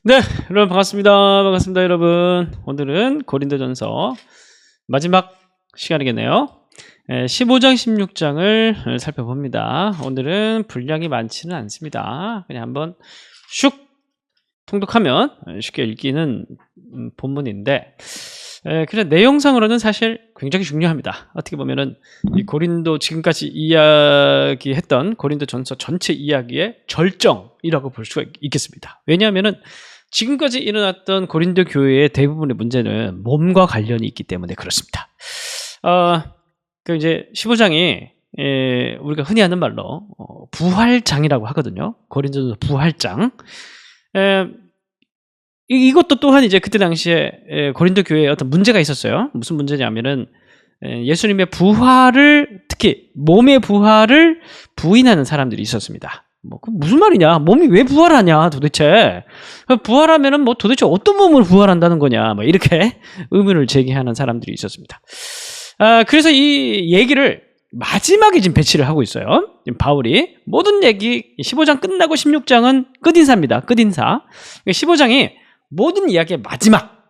네, 여러분 반갑습니다. 반갑습니다, 여러분. 오늘은 고린도전서 마지막 시간이겠네요. 15장, 16장을 살펴봅니다. 오늘은 분량이 많지는 않습니다. 그냥 한번 슉 통독하면 쉽게 읽기는 본문인데, 그래 내용상으로는 사실 굉장히 중요합니다. 어떻게 보면은 이 고린도 지금까지 이야기했던 고린도전서 전체 이야기의 절정이라고 볼 수가 있겠습니다. 왜냐하면은 지금까지 일어났던 고린도 교회의 대부분의 문제는 몸과 관련이 있기 때문에 그렇습니다. 그 이제 15장이 우리가 흔히 하는 말로 부활장이라고 하거든요. 고린도전서 부활장. 이것도 또한 이제 그때 당시에 고린도 교회에 어떤 문제가 있었어요. 무슨 문제냐면은 예수님의 부활을, 특히 몸의 부활을 부인하는 사람들이 있었습니다. 그 무슨 말이냐? 몸이 왜 부활하냐 도대체? 부활하면은 도대체 어떤 몸으로 부활한다는 거냐? 이렇게 의문을 제기하는 사람들이 있었습니다. 그래서 이 얘기를 마지막에 지금 배치를 하고 있어요. 지금 바울이 모든 얘기 15장 끝나고 16장은 끝인사입니다. 끝인사. 15장이 모든 이야기의 마지막.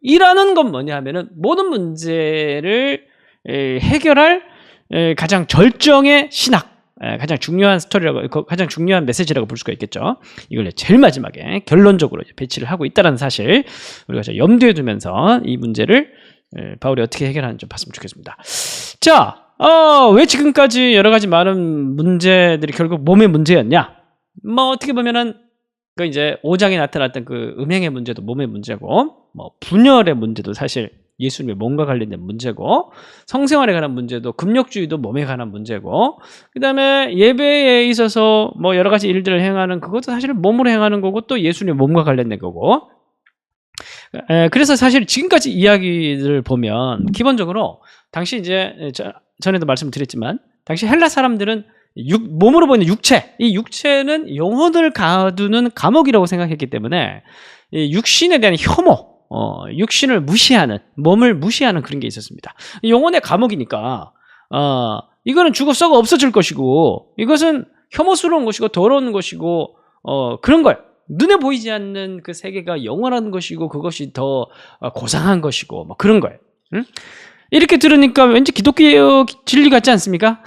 이라는 건 뭐냐 하면은 모든 문제를 해결할 가장 절정의 신학, 가장 중요한 스토리라고, 가장 중요한 메시지라고 볼 수가 있겠죠. 이걸 제일 마지막에 결론적으로 배치를 하고 있다는 사실 우리가 염두에 두면서 이 문제를 바울이 어떻게 해결하는지 좀 봤으면 좋겠습니다. 자, 왜 지금까지 여러 가지 많은 문제들이 결국 몸의 문제였냐? 어떻게 보면은 그 이제 5장에 나타났던 그 음행의 문제도 몸의 문제고, 분열의 문제도 사실 예수님의 몸과 관련된 문제고, 성생활에 관한 문제도, 금욕주의도 몸에 관한 문제고, 그 다음에 예배에 있어서 여러 가지 일들을 행하는 그것도 사실 몸으로 행하는 거고, 또 예수님의 몸과 관련된 거고. 그래서 사실 지금까지 이야기를 보면 기본적으로 당시 이제 전에도 말씀드렸지만 당시 헬라 사람들은 몸으로 보이는 육체, 이 육체는 영혼을 가두는 감옥이라고 생각했기 때문에 육신에 대한 혐오, 육신을 무시하는, 몸을 무시하는 그런 게 있었습니다. 영혼의 감옥이니까 이거는 죽어 썩어 없어질 것이고, 이것은 혐오스러운 것이고 더러운 것이고 그런 거예요. 눈에 보이지 않는 그 세계가 영원한 것이고 그것이 더 고상한 것이고 그런 거예요. 응? 이렇게 들으니까 왠지 기독교 진리 같지 않습니까?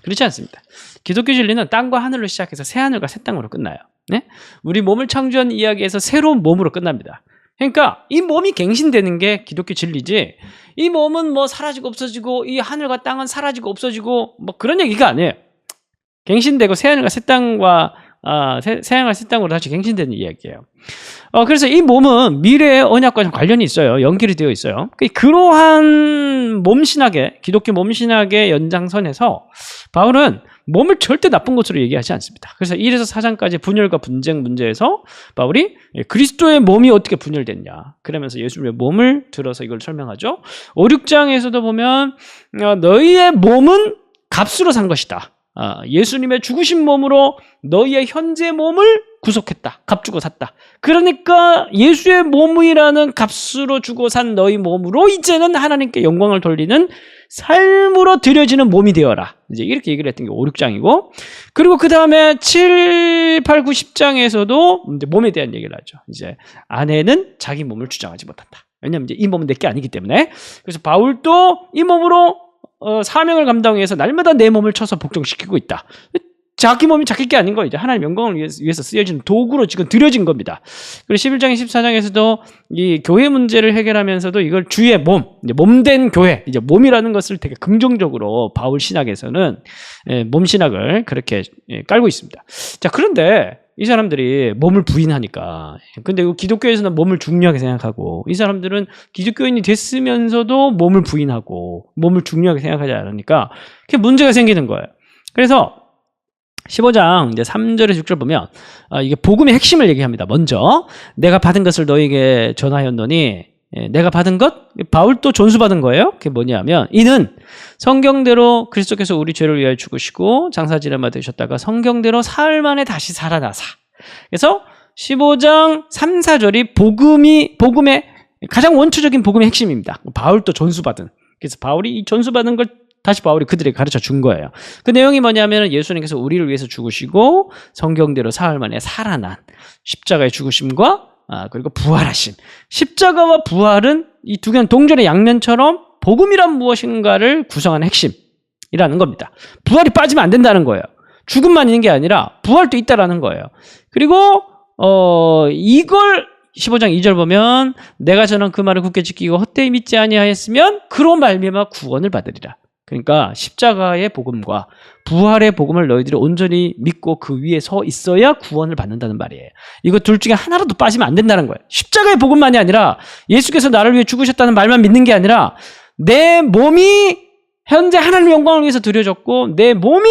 그렇지 않습니다. 기독교 진리는 땅과 하늘로 시작해서 새하늘과 새 땅으로 끝나요. 네? 우리 몸을 창조한 이야기에서 새로운 몸으로 끝납니다. 그러니까 이 몸이 갱신되는 게 기독교 진리지, 이 몸은 사라지고 없어지고 이 하늘과 땅은 사라지고 없어지고 그런 얘기가 아니에요. 갱신되고 새하늘과 새 땅과 새하늘과 새 땅으로 다시 갱신되는 이야기예요. 그래서 이 몸은 미래의 언약과 관련이 있어요. 연결이 되어 있어요. 그러한 몸신학의, 기독교 몸신학의 연장선에서 바울은 몸을 절대 나쁜 것으로 얘기하지 않습니다. 그래서 1에서 4장까지 분열과 분쟁 문제에서 바울이 그리스도의 몸이 어떻게 분열됐냐, 그러면서 예수님의 몸을 들어서 이걸 설명하죠. 5, 6장에서도 보면 너희의 몸은 값으로 산 것이다. 예수님의 죽으신 몸으로 너희의 현재 몸을 구속했다. 값 주고 샀다. 그러니까 예수의 몸이라는 값으로 주고 산 너희 몸으로 이제는 하나님께 영광을 돌리는 삶으로 드려지는 몸이 되어라. 이제 이렇게 얘기를 했던 게 5, 6장이고, 그리고 그 다음에 7, 8, 9, 10장에서도 이제 몸에 대한 얘기를 하죠. 이제 아내는 자기 몸을 주장하지 못한다. 왜냐하면 이제 이 몸은 내게 아니기 때문에. 그래서 바울도 이 몸으로 사명을 감당해서 날마다 내 몸을 쳐서 복종시키고 있다. 자기 몸이 자기 게 아닌 거, 이제 하나님의 영광을 위해서 쓰여진 도구로 지금 드려진 겁니다. 그리고 11장, 14장에서도 이 교회 문제를 해결하면서도 이걸 주의 몸, 이제 몸된 교회, 이제 몸이라는 것을 되게 긍정적으로 바울 신학에서는 몸 신학을 그렇게 깔고 있습니다. 자, 그런데 이 사람들이 몸을 부인하니까, 근데 기독교에서는 몸을 중요하게 생각하고, 이 사람들은 기독교인이 됐으면서도 몸을 부인하고 몸을 중요하게 생각하지 않으니까 그게 문제가 생기는 거예요. 그래서 15장 이제 3절에서 6절 보면 이게 복음의 핵심을 얘기합니다. 먼저 내가 받은 것을 너에게 전하였노니, 내가 받은 것, 바울도 전수받은 거예요. 그게 뭐냐면, 이는 성경대로 그리스도께서 우리 죄를 위하여 죽으시고 장사지름마 되셨다가 성경대로 사흘 만에 다시 살아나사. 그래서 15장 3, 4절이 복음의 가장 원초적인 복음의 핵심입니다. 바울도 전수받은. 그래서 바울이 이 전수받은 걸 다시 바울이 그들에게 가르쳐 준 거예요. 그 내용이 뭐냐면 예수님께서 우리를 위해서 죽으시고 성경대로 사흘 만에 살아난 십자가의 죽으심과 그리고 부활하심. 십자가와 부활은 이 두 개는 동전의 양면처럼 복음이란 무엇인가를 구성하는 핵심이라는 겁니다. 부활이 빠지면 안 된다는 거예요. 죽음만 있는 게 아니라 부활도 있다라는 거예요. 그리고 이걸 15장 2절 보면 내가 전한 그 말을 굳게 지키고 헛되이 믿지 아니하였으면 그로 말미암아 구원을 받으리라. 그러니까 십자가의 복음과 부활의 복음을 너희들이 온전히 믿고 그 위에 서 있어야 구원을 받는다는 말이에요. 이거 둘 중에 하나라도 빠지면 안 된다는 거예요. 십자가의 복음만이 아니라 예수께서 나를 위해 죽으셨다는 말만 믿는 게 아니라 내 몸이 현재 하나님의 영광을 위해서 드려졌고 내 몸이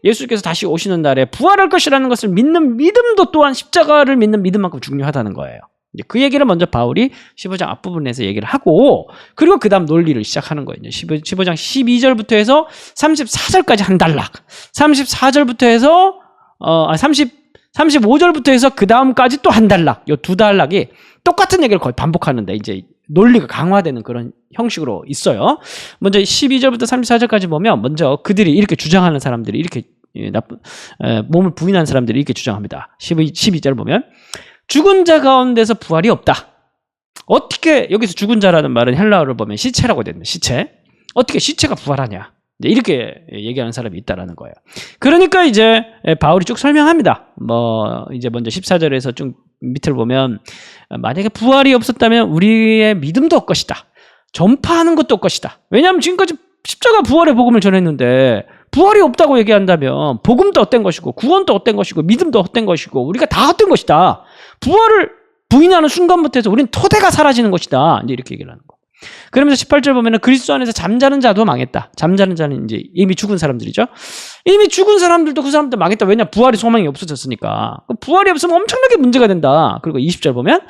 예수께서 다시 오시는 날에 부활할 것이라는 것을 믿는 믿음도 또한 십자가를 믿는 믿음만큼 중요하다는 거예요. 그 얘기를 먼저 바울이 15장 앞부분에서 얘기를 하고 그리고 그 다음 논리를 시작하는 거예요. 15장 12절부터 해서 34절까지 한 단락 34절부터 해서 35절부터 해서 그 다음까지 또 한 단락 이 두 단락이 똑같은 얘기를 거의 반복하는데 이제 논리가 강화되는 그런 형식으로 있어요. 먼저 12절부터 34절까지 보면 먼저 그들이 이렇게 주장하는 사람들이 이렇게 몸을 부인하는 사람들이 이렇게 주장합니다. 12절 보면 죽은 자 가운데서 부활이 없다. 어떻게 여기서 죽은 자라는 말은 헬라어를 보면 시체라고 됩니다. 시체. 어떻게 시체가 부활하냐. 이렇게 얘기하는 사람이 있다라는 거예요. 그러니까 이제 바울이 쭉 설명합니다. 이제 먼저 14절에서 쭉 밑을 보면 만약에 부활이 없었다면 우리의 믿음도 없 것이다. 전파하는 것도 없 것이다. 왜냐하면 지금까지 십자가 부활의 복음을 전했는데 부활이 없다고 얘기한다면 복음도 헛된 것이고 구원도 헛된 것이고 믿음도 헛된 것이고 우리가 다 헛된 것이다. 부활을 부인하는 순간부터 해서 우리는 토대가 사라지는 것이다. 이제 이렇게 얘기를 하는 거. 그러면서 18절 보면은 그리스도 안에서 잠자는 자도 망했다. 잠자는 자는 이제 이미 죽은 사람들이죠. 이미 죽은 사람들도 그 사람들 망했다. 왜냐? 부활이 소망이 없어졌으니까. 부활이 없으면 엄청나게 문제가 된다. 그리고 20절 보면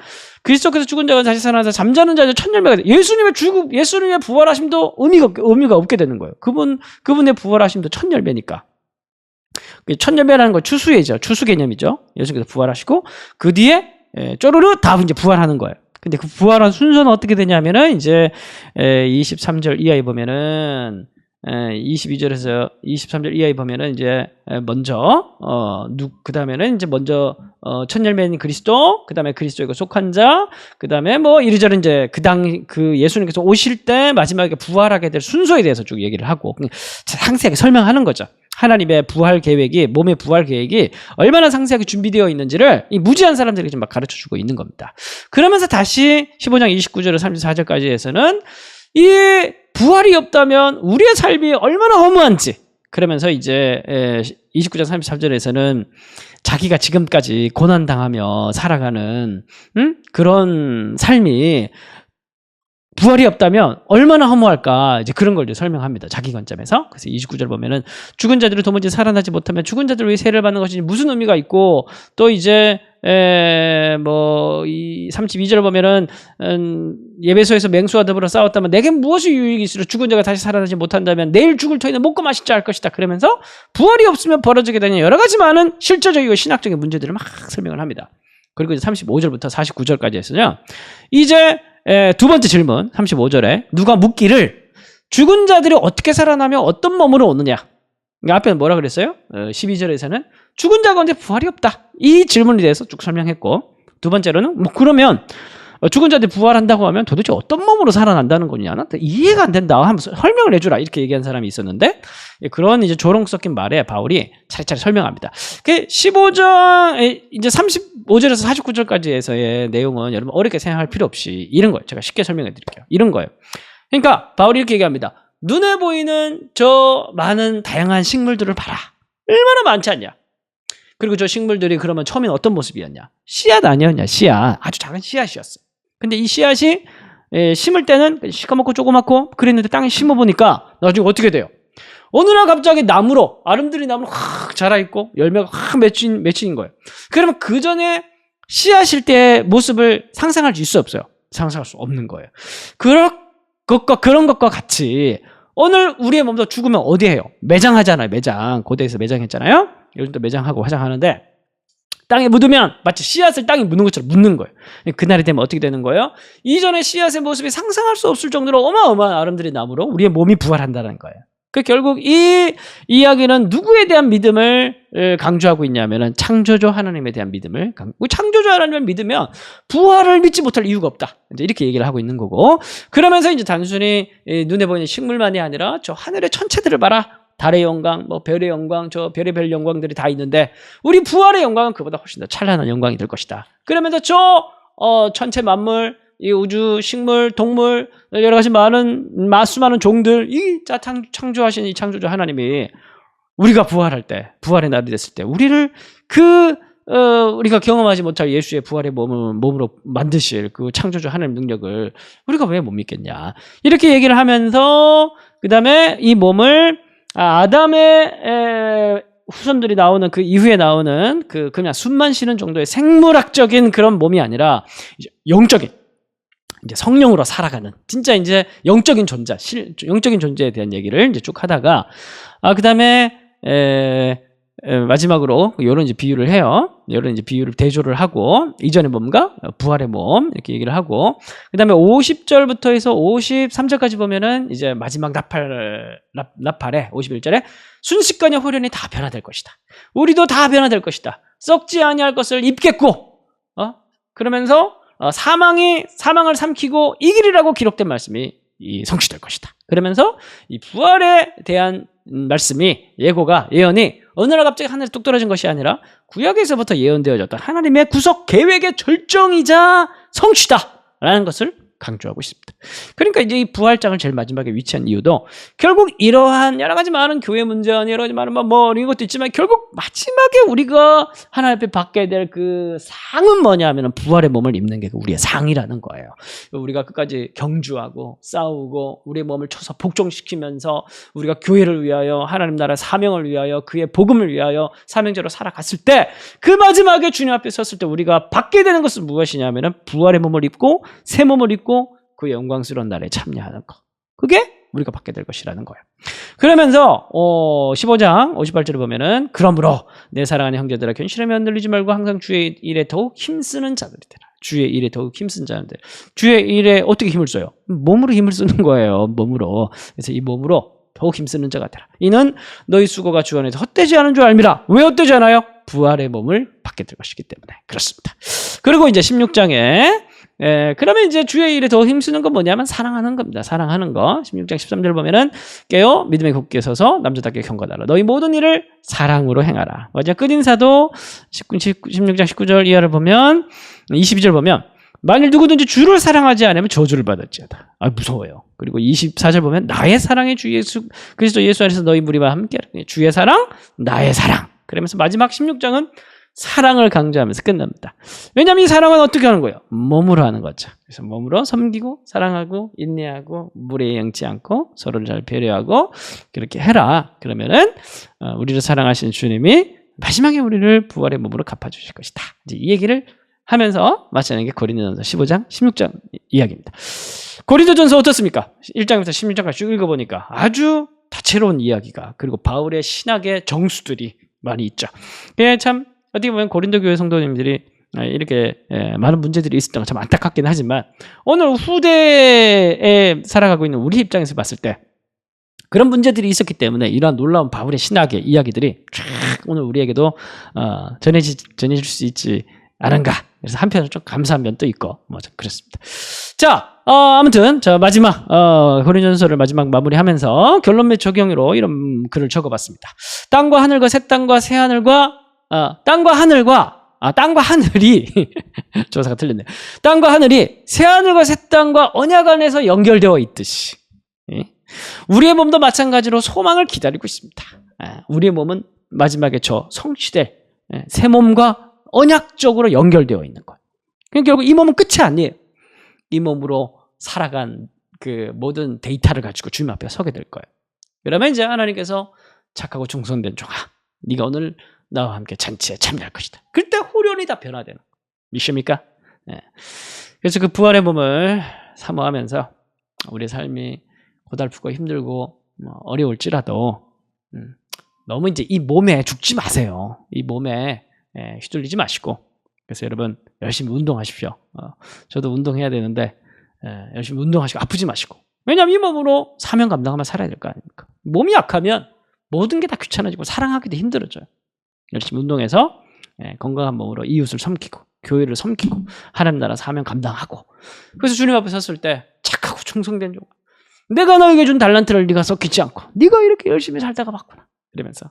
그리스도께서 죽은 자가 다시 살아나서 잠자는 자도 천열매가 돼. 예수님의 부활하심도 의미가 없게 되는 거예요. 그분의 부활하심도 천열매니까. 천열매라는 건 추수예죠. 추수 개념이죠. 예수께서 부활하시고 그 뒤에 쪼르르 다 이제 부활하는 거예요. 근데 그 부활한 순서는 어떻게 되냐면은 이제 23절 이하에 보면은 22절에서 23절 이하에 보면은 이제 먼저 그다음에는 이제 먼저 첫 열매인 그리스도, 그다음에 그리스도에게 속한 자, 그다음에 이리저리 이제 그 예수님께서 오실 때 마지막에 부활하게 될 순서에 대해서 쭉 얘기를 하고 상세하게 설명하는 거죠. 하나님의 부활 계획이, 몸의 부활 계획이 얼마나 상세하게 준비되어 있는지를 이 무지한 사람들에게 좀 막 가르쳐 주고 있는 겁니다. 그러면서 다시 15장 29절에서 34절까지에서는 이 부활이 없다면 우리의 삶이 얼마나 허무한지, 그러면서 이제 29장 33절에서는 자기가 지금까지 고난당하며 살아가는 그런 삶이 부활이 없다면 얼마나 허무할까, 이제 그런 걸 이제 설명합니다. 자기 관점에서. 그래서 29절 보면은 죽은 자들이 도무지 살아나지 못하면 죽은 자들 왜 세를 받는 것이 무슨 의미가 있고, 또 이제 이 32절 보면은 예배소에서 맹수와 더불어 싸웠다면 내게 무엇이 유익이 있으려 죽은 자가 다시 살아나지 못한다면 내일 죽을 터이는 먹고 마실 자 할 것이다. 그러면서 부활이 없으면 벌어지게 되는 여러 가지 많은 실제적이고 신학적인 문제들을 막 설명을 합니다. 그리고 이제 35절부터 49절까지 했으냐, 이제 두 번째 질문 35절에 누가 묻기를 죽은 자들이 어떻게 살아나며 어떤 몸으로 오느냐. 그러니까 앞에는 뭐라 그랬어요? 12절에서는 죽은 자 가운데 부활이 없다. 이 질문에 대해서 쭉 설명했고, 두 번째로는 그러면 죽은 자들이 부활한다고 하면 도대체 어떤 몸으로 살아난다는 거냐는 이해가 안 된다. 한번 설명을 해주라. 이렇게 얘기한 사람이 있었는데, 그런 이제 조롱 섞인 말에 바울이 차례차례 설명합니다. 그 15장 이제 35절에서 49절까지에서의 내용은 여러분 어렵게 생각할 필요 없이 이런 거예요. 제가 쉽게 설명해 드릴게요. 이런 거예요. 그러니까 바울이 이렇게 얘기합니다. 눈에 보이는 저 많은 다양한 식물들을 봐라. 얼마나 많지 않냐. 그리고 저 식물들이 그러면 처음엔 어떤 모습이었냐. 씨앗 아니었냐. 씨앗. 아주 작은 씨앗이었어. 근데 이 씨앗이 심을 때는 시커멓고 조그맣고 그랬는데 땅에 심어보니까 나중에 어떻게 돼요? 어느 날 갑자기 나무로, 아름드리 나무로 확 자라있고 열매가 확 맺힌 거예요. 그러면 그 전에 씨앗일 때의 모습을 상상할 수 없어요. 상상할 수 없는 거예요. 그런 것과 같이 오늘 우리의 몸도 죽으면 어디 해요? 매장하잖아요. 매장. 고대에서 매장했잖아요. 요즘도 매장하고 화장하는데 땅에 묻으면 마치 씨앗을 땅에 묻는 것처럼 묻는 거예요. 그날이 되면 어떻게 되는 거예요? 이전에 씨앗의 모습이 상상할 수 없을 정도로 어마어마한 아름드리 나무로 우리의 몸이 부활한다는 거예요. 그 결국 이 이야기는 누구에 대한 믿음을 강조하고 있냐면은 창조주 하나님에 대한 믿음을 창조주 하나님을 믿으면 부활을 믿지 못할 이유가 없다. 이제 이렇게 얘기를 하고 있는 거고 그러면서 이제 단순히 눈에 보이는 식물만이 아니라 저 하늘의 천체들을 봐라. 달의 영광, 뭐 별의 영광, 저 별의별 영광들이 다 있는데 우리 부활의 영광은 그보다 훨씬 더 찬란한 영광이 될 것이다. 그러면서 저 천체 만물 이 우주, 식물, 동물, 여러 가지 수많은 종들, 이 창조하신 이 창조주 하나님이 우리가 부활할 때, 부활의 날이 됐을 때, 우리를 우리가 경험하지 못할 예수의 부활의 몸으로 만드실 그 창조주 하나님 능력을 우리가 왜 못 믿겠냐. 이렇게 얘기를 하면서, 그 다음에 이 몸을 아담의 후손들이 나오는 그 이후에 나오는 그냥 숨만 쉬는 정도의 생물학적인 그런 몸이 아니라, 이제 영적인, 이제 성령으로 살아가는 진짜 이제 영적인 존재에 대한 얘기를 이제 쭉 하다가 그 다음에 마지막으로 이런 이제 비유를 해요. 이런 이제 비유를 대조를 하고 이전의 몸과 부활의 몸 이렇게 얘기를 하고 그 다음에 50절부터 해서 53절까지 보면은 이제 마지막 나팔에 51절에 순식간에 호련이 다 변화될 것이다. 우리도 다 변화될 것이다. 썩지 아니할 것을 입겠고 그러면서 사망을 삼키고 이기리라고 기록된 말씀이 성취될 것이다. 그러면서 이 부활에 대한 말씀이 예언이 어느 날 갑자기 하늘에 뚝 떨어진 것이 아니라 구약에서부터 예언되어졌던 하나님의 구속 계획의 절정이자 성취다라는 것을 강조하고 있습니다. 그러니까 이제 이 부활장을 제일 마지막에 위치한 이유도 결국 이러한 여러 가지 많은 교회 문제와 여러 가지 많은 이런 것도 있지만 결국 마지막에 우리가 하나님 앞에 받게 될 그 상은 뭐냐 하면 부활의 몸을 입는 게 우리의 상이라는 거예요. 우리가 끝까지 경주하고 싸우고 우리의 몸을 쳐서 복종시키면서 우리가 교회를 위하여 하나님 나라 사명을 위하여 그의 복음을 위하여 사명자로 살아갔을 때 그 마지막에 주님 앞에 섰을 때 우리가 받게 되는 것은 무엇이냐면 부활의 몸을 입고 새 몸을 입고 그 영광스러운 날에 참여하는 것. 그게 우리가 받게 될 것이라는 거예요. 그러면서 15장 58절을 보면은 그러므로 내 사랑하는 형제들아 견실하며 흔들리지 말고 항상 주의 일에 더욱 힘쓰는 자들이 되라. 주의 일에 더욱 힘쓰는 자들. 주의 일에 어떻게 힘을 써요? 몸으로 힘을 쓰는 거예요. 몸으로. 그래서 이 몸으로 더욱 힘쓰는 자가 되라. 이는 너희 수고가 주 안에서 헛되지 않은 줄 알미라. 왜 헛되지 않아요? 부활의 몸을 받게 될 것이기 때문에 그렇습니다. 그리고 이제 16장에 그러면 이제 주의 일에 더 힘쓰는 건 뭐냐면 사랑하는 겁니다. 사랑하는 거. 16장 13절 보면은 깨어 믿음에 굳게 서서 남자답게 경건하라. 너희 모든 일을 사랑으로 행하라. 맞아. 끝인사도 16장 19절 이하를 보면 22절 보면 만일 누구든지 주를 사랑하지 않으면 저주를 받을지어다. 무서워요. 그리고 24절 보면 나의 사랑의 주 예수 그리스도 예수 안에서 너희 무리와 함께 주의 사랑 나의 사랑. 그러면서 마지막 16장은 사랑을 강조하면서 끝납니다. 왜냐하면 이 사랑은 어떻게 하는 거예요? 몸으로 하는 거죠. 그래서 몸으로 섬기고 사랑하고 인내하고 무례 영치 않고 서로를 잘 배려하고 그렇게 해라. 그러면은 우리를 사랑하신 주님이 마지막에 우리를 부활의 몸으로 갚아주실 것이다. 이제 이 얘기를 하면서 마치는 게 고린도전서 15장, 16장 이야기입니다. 고린도전서 어떻습니까? 1장부터 16장까지 쭉 읽어보니까 아주 다채로운 이야기가 그리고 바울의 신학의 정수들이 많이 있죠. 참 어떻게 보면 고린도 교회 성도님들이 이렇게 많은 문제들이 있었던 건 참 안타깝긴 하지만 오늘 후대에 살아가고 있는 우리 입장에서 봤을 때 그런 문제들이 있었기 때문에 이러한 놀라운 바울의 신학의 이야기들이 쫙 오늘 우리에게도 전해질 수 있지 않은가. 그래서 한편으로 좀 감사한 면도 있고 좀 그렇습니다. 자, 아무튼 마지막 고린도전서를 마지막 마무리하면서 결론 및 적용으로 이런 글을 적어봤습니다. 땅과 하늘과 새 땅과 새 하늘과 땅과 하늘이 조사가 틀렸네요. 땅과 하늘이 새 하늘과 새 땅과 언약 안에서 연결되어 있듯이 우리의 몸도 마찬가지로 소망을 기다리고 있습니다. 우리의 몸은 마지막에 성취될 새 몸과 언약적으로 연결되어 있는 거예요. 그러니까 결국 이 몸은 끝이 아니에요. 이 몸으로 살아간 그 모든 데이터를 가지고 주님 앞에 서게 될 거예요. 그러면 이제 하나님께서 착하고 충성된 종아, 네가 오늘 나와 함께 잔치에 참여할 것이다. 그때 호련이 다 변화되는 거예요. 믿습니까? 그래서 그 부활의 몸을 사모하면서 우리의 삶이 고달프고 힘들고 어려울지라도 너무 이제 이 몸에 죽지 마세요. 이 몸에 휘둘리지 마시고 그래서 여러분 열심히 운동하십시오. 저도 운동해야 되는데 열심히 운동하시고 아프지 마시고 왜냐하면 이 몸으로 사명 감당하며 살아야 될 거 아닙니까? 몸이 약하면 모든 게 다 귀찮아지고 사랑하기도 힘들어져요. 열심히 운동해서 건강한 몸으로 이웃을 섬기고 교회를 섬기고 하나님 나라 사명 감당하고, 그래서 주님 앞에 섰을 때 착하고 충성된 종, 내가 너에게 준 달란트를 네가 썩히지 않고 네가 이렇게 열심히 살다가 봤구나, 이러면서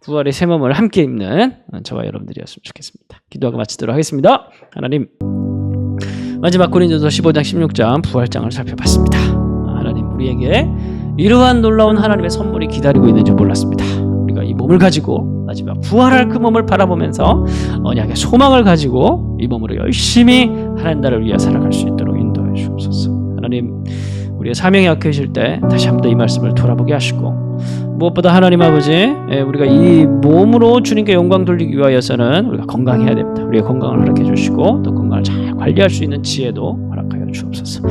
부활의 새 몸을 함께 입는 저와 여러분들이었으면 좋겠습니다. 기도하고 마치도록 하겠습니다. 하나님, 마지막 고린도서 15장 16장 부활장을 살펴봤습니다. 하나님, 우리에게 이러한 놀라운 하나님의 선물이 기다리고 있는 줄 몰랐습니다. 우리가 이 몸을 가지고 마지막 부활할 그 몸을 바라보면서 언약의 소망을 가지고 이 몸으로 열심히 하나님 나라를 위해 살아갈 수 있도록 인도해 주옵소서. 하나님, 우리의 사명이 약해질 때 다시 한번 이 말씀을 돌아보게 하시고, 무엇보다 하나님 아버지, 우리가 이 몸으로 주님께 영광 돌리기 위하여서는 우리가 건강해야 됩니다. 우리의 건강을 허락해 주시고 또 건강을 잘 관리할 수 있는 지혜도 허락하여 주옵소서.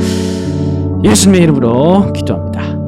예수님의 이름으로 기도합니다.